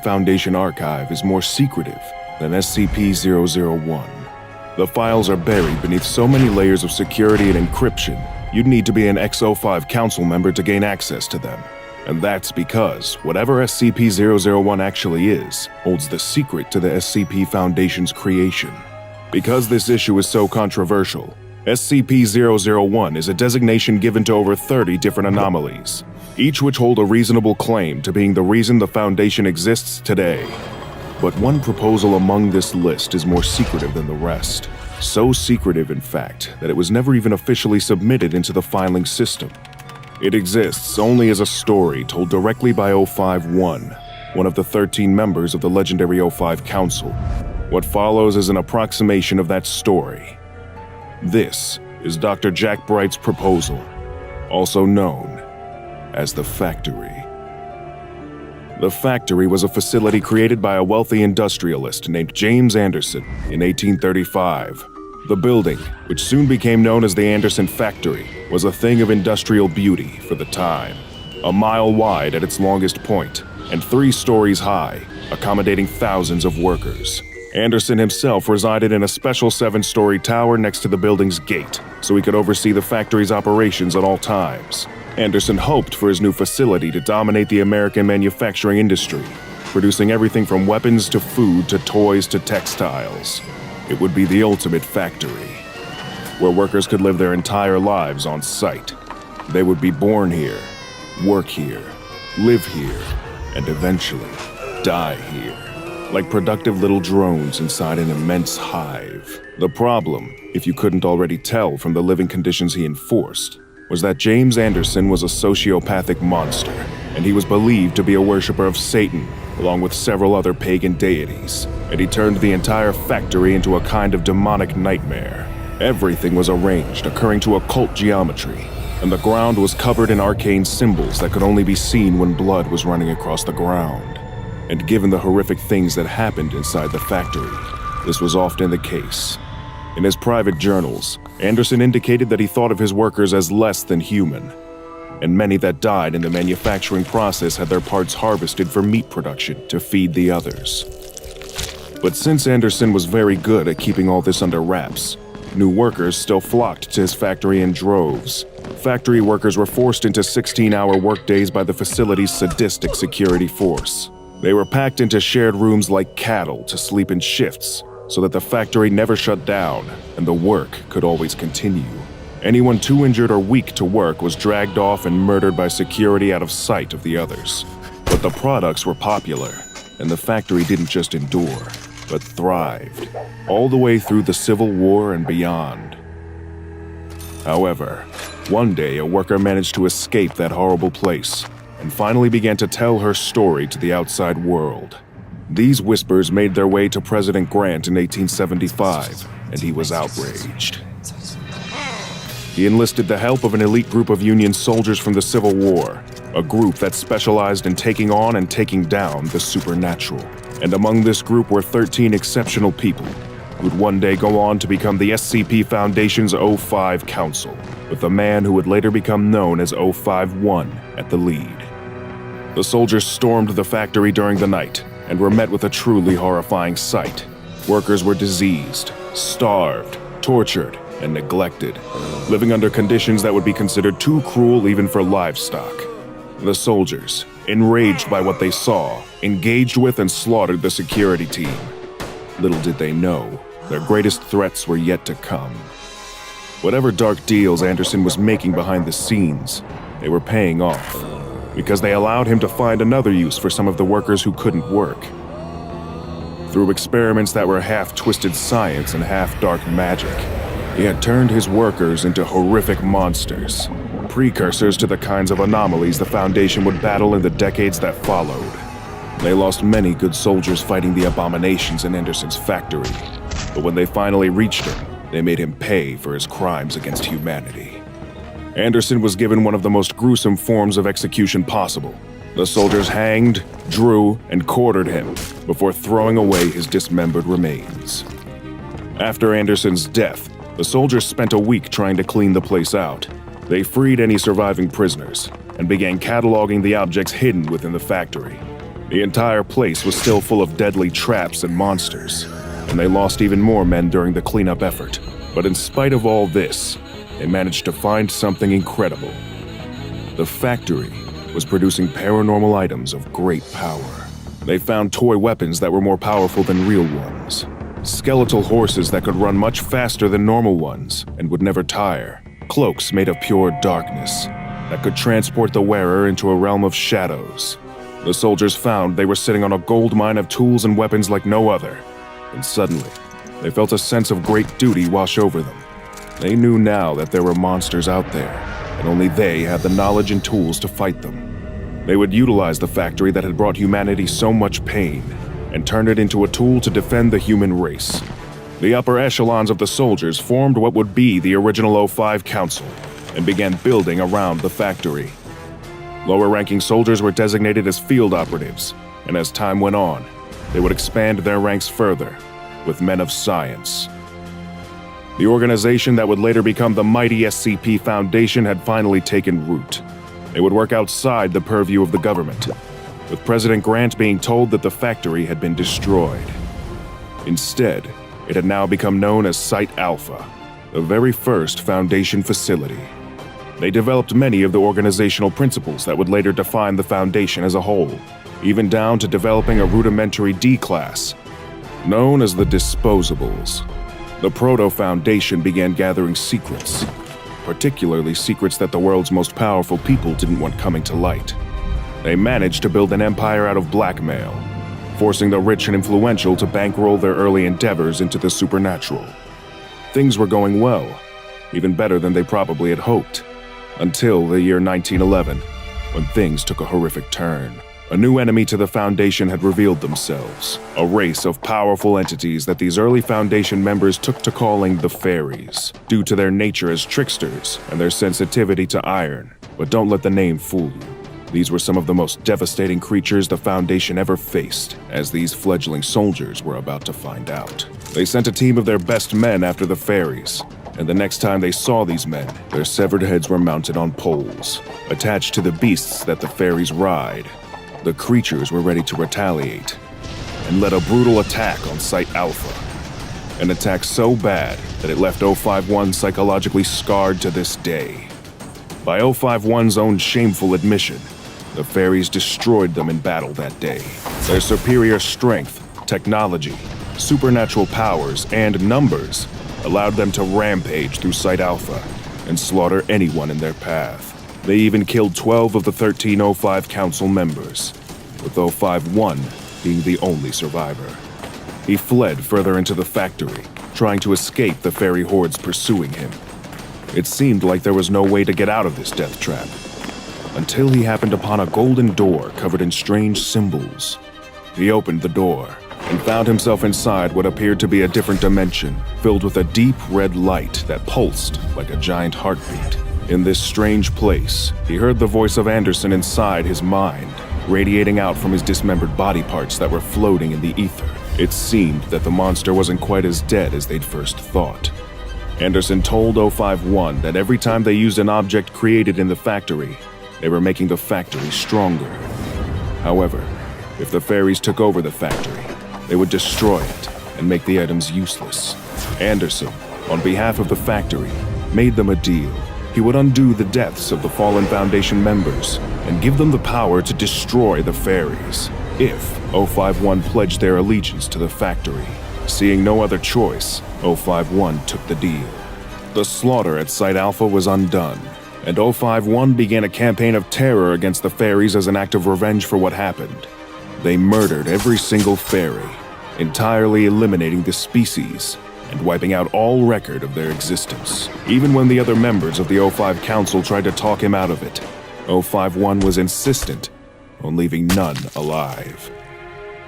Foundation archive is more secretive than scp-001. The files are buried beneath so many layers of security and encryption, you'd need to be an X-05 council member to gain access to them. And that's because whatever scp-001 actually is, holds the secret to the SCP Foundation's creation. Because this issue is so controversial, SCP-001 is a designation given to over 30 different anomalies, each which hold a reasonable claim to being the reason the Foundation exists today. But one proposal among this list is more secretive than the rest. So secretive, in fact, that it was never even officially submitted into the filing system. It exists only as a story told directly by 051, one of the 13 members of the legendary 05 Council. What follows is an approximation of that story. This is Dr. Jack Bright's proposal, also known as the Factory. The Factory was a facility created by a wealthy industrialist named James Anderson in 1835. The building, which soon became known as the Anderson Factory, was a thing of industrial beauty for the time. A mile wide at its longest point, and 3 stories high, accommodating thousands of workers. Anderson himself resided in a special 7-story tower next to the building's gate, so he could oversee the factory's operations at all times. Anderson hoped for his new facility to dominate the American manufacturing industry, producing everything from weapons to food to toys to textiles. It would be the ultimate factory, where workers could live their entire lives on site. They would be born here, work here, live here, and eventually die here, like productive little drones inside an immense hive. The problem, if you couldn't already tell from the living conditions he enforced, was that James Anderson was a sociopathic monster, and he was believed to be a worshiper of Satan, along with several other pagan deities, and he turned the entire factory into a kind of demonic nightmare. Everything was arranged according to occult geometry, and the ground was covered in arcane symbols that could only be seen when blood was running across the ground. And given the horrific things that happened inside the factory, this was often the case. In his private journals, Anderson indicated that he thought of his workers as less than human, and many that died in the manufacturing process had their parts harvested for meat production to feed the others. But since Anderson was very good at keeping all this under wraps, new workers still flocked to his factory in droves. Factory workers were forced into 16-hour workdays by the facility's sadistic security force. They were packed into shared rooms like cattle to sleep in shifts, so that the factory never shut down and the work could always continue. Anyone too injured or weak to work was dragged off and murdered by security out of sight of the others. But the products were popular, and the factory didn't just endure, but thrived, all the way through the Civil War and beyond. However, one day a worker managed to escape that horrible place and finally began to tell her story to the outside world. These whispers made their way to President Grant in 1875, and he was outraged. He enlisted the help of an elite group of Union soldiers from the Civil War, a group that specialized in taking on and taking down the supernatural. And among this group were 13 exceptional people who'd one day go on to become the SCP Foundation's 05 Council, with a man who would later become known as 051 at the lead. The soldiers stormed the factory during the night, and were met with a truly horrifying sight. Workers were diseased, starved, tortured, and neglected, living under conditions that would be considered too cruel even for livestock. The soldiers, enraged by what they saw, engaged with and slaughtered the security team. Little did they know, their greatest threats were yet to come. Whatever dark deals Anderson was making behind the scenes, they were paying off, because they allowed him to find another use for some of the workers who couldn't work. Through experiments that were half-twisted science and half-dark magic, he had turned his workers into horrific monsters, precursors to the kinds of anomalies the Foundation would battle in the decades that followed. They lost many good soldiers fighting the abominations in Anderson's factory, but when they finally reached him, they made him pay for his crimes against humanity. Anderson was given one of the most gruesome forms of execution possible. The soldiers hanged, drew, and quartered him before throwing away his dismembered remains. After Anderson's death, the soldiers spent a week trying to clean the place out. They freed any surviving prisoners and began cataloging the objects hidden within the factory. The entire place was still full of deadly traps and monsters, and they lost even more men during the cleanup effort. But in spite of all this, they managed to find something incredible. The factory was producing paranormal items of great power. They found toy weapons that were more powerful than real ones, skeletal horses that could run much faster than normal ones and would never tire, cloaks made of pure darkness that could transport the wearer into a realm of shadows. The soldiers found they were sitting on a gold mine of tools and weapons like no other, and suddenly, they felt a sense of great duty wash over them. They knew now that there were monsters out there, and only they had the knowledge and tools to fight them. They would utilize the factory that had brought humanity so much pain, and turn it into a tool to defend the human race. The upper echelons of the soldiers formed what would be the original O5 Council, and began building around the factory. Lower-ranking soldiers were designated as field operatives, and as time went on, they would expand their ranks further, with men of science. The organization that would later become the mighty SCP Foundation had finally taken root. They would work outside the purview of the government, with President Grant being told that the factory had been destroyed. Instead, it had now become known as Site Alpha, the very first Foundation facility. They developed many of the organizational principles that would later define the Foundation as a whole, even down to developing a rudimentary D-class, known as the Disposables. The Proto-Foundation began gathering secrets, particularly secrets that the world's most powerful people didn't want coming to light. They managed to build an empire out of blackmail, forcing the rich and influential to bankroll their early endeavors into the supernatural. Things were going well, even better than they probably had hoped, until the year 1911, when things took a horrific turn. A new enemy to the Foundation had revealed themselves, a race of powerful entities that these early Foundation members took to calling the Fairies, due to their nature as tricksters and their sensitivity to iron. But don't let the name fool you. These were some of the most devastating creatures the Foundation ever faced, as these fledgling soldiers were about to find out. They sent a team of their best men after the Fairies, and the next time they saw these men, their severed heads were mounted on poles, attached to the beasts that the Fairies ride. The creatures were ready to retaliate, and led a brutal attack on Site Alpha. An attack so bad that it left O51 psychologically scarred to this day. By O51's own shameful admission, the Fairies destroyed them in battle that day. Their superior strength, technology, supernatural powers, and numbers allowed them to rampage through Site Alpha and slaughter anyone in their path. They even killed 12 of the 13 O5 Council members, with O51 being the only survivor. He fled further into the factory, trying to escape the fairy hordes pursuing him. It seemed like there was no way to get out of this death trap, until he happened upon a golden door covered in strange symbols. He opened the door and found himself inside what appeared to be a different dimension, filled with a deep red light that pulsed like a giant heartbeat. In this strange place, he heard the voice of Anderson inside his mind, radiating out from his dismembered body parts that were floating in the ether. It seemed that the monster wasn't quite as dead as they'd first thought. Anderson told O51 that every time they used an object created in the factory, they were making the factory stronger. However, if the Fairies took over the factory, they would destroy it and make the items useless. Anderson, on behalf of the factory, made them a deal. He would undo the deaths of the fallen Foundation members and give them the power to destroy the Fairies, if O51 pledged their allegiance to the factory. Seeing no other choice, O51 took the deal. The slaughter at Site Alpha was undone, and O51 began a campaign of terror against the Fairies as an act of revenge for what happened. They murdered every single Fairy, entirely eliminating the species and wiping out all record of their existence. Even when the other members of the O5 Council tried to talk him out of it, O51 was insistent on leaving none alive.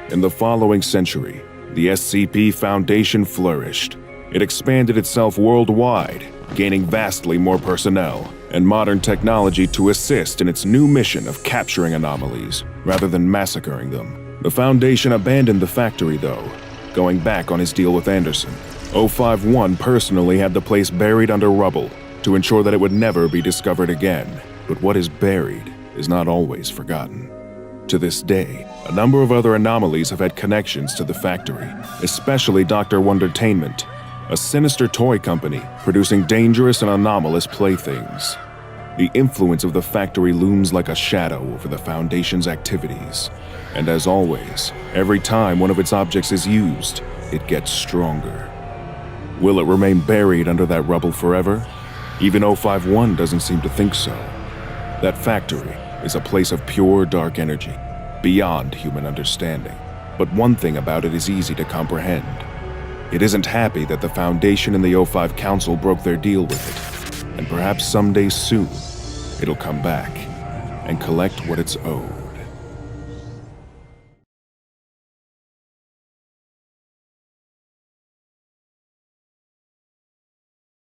In the following century, the SCP Foundation flourished. It expanded itself worldwide, gaining vastly more personnel and modern technology to assist in its new mission of capturing anomalies rather than massacring them. The Foundation abandoned the factory, though, going back on his deal with Anderson. O51 personally had the place buried under rubble to ensure that it would never be discovered again. But what is buried is not always forgotten. To this day, a number of other anomalies have had connections to the factory, especially Dr. Wondertainment, a sinister toy company producing dangerous and anomalous playthings. The influence of the factory looms like a shadow over the Foundation's activities, and as always, every time one of its objects is used, it gets stronger. Will it remain buried under that rubble forever? Even 051 doesn't seem to think so. That factory is a place of pure dark energy, beyond human understanding. But one thing about it is easy to comprehend. It isn't happy that the Foundation and the O5 Council broke their deal with it, and perhaps someday soon, it'll come back and collect what it's owed.